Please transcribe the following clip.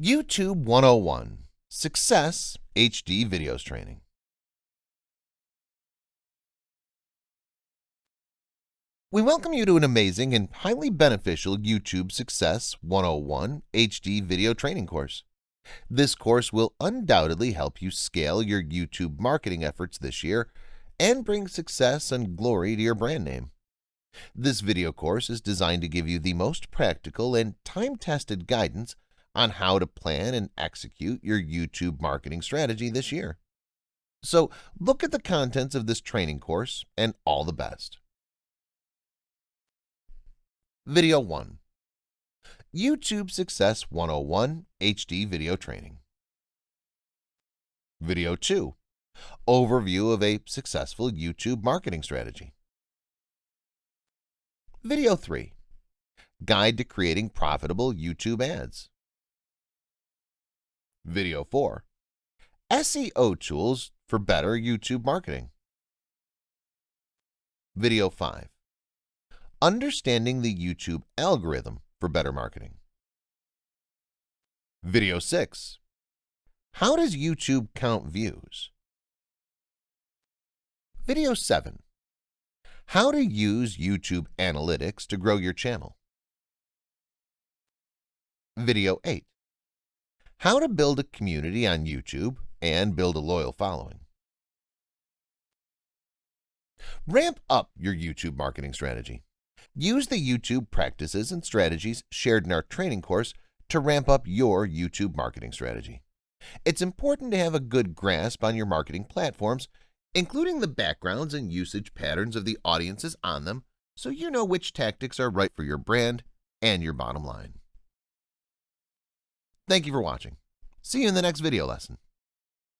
YouTube 101 Success HD Videos Training. We welcome you to an amazing and highly beneficial YouTube Success 101 HD video training course. This course will undoubtedly help you scale your YouTube marketing efforts this year and bring success and glory to your brand name. This video course is designed to give you the most practical and time-tested guidance on how to plan and execute your YouTube marketing strategy this year. So look at the contents of this training course and all the best. Video 1. YouTube Success 101 HD Video Training. Video 2. Overview of a successful YouTube marketing strategy. Video 3. Guide to creating profitable YouTube ads. Video 4. SEO tools for better YouTube marketing. Video 5. Understanding the YouTube algorithm for better marketing. Video 6. How does YouTube count views? Video 7. How to use YouTube Analytics to grow your channel. Video 8. How to build a community on YouTube and build a loyal following. Ramp up your YouTube marketing strategy. Use the YouTube practices and strategies shared in our training course to ramp up your YouTube marketing strategy. It's important to have a good grasp on your marketing platforms, including the backgrounds and usage patterns of the audiences on them, so you know which tactics are right for your brand and your bottom line. Thank you for watching. See you in the next video lesson.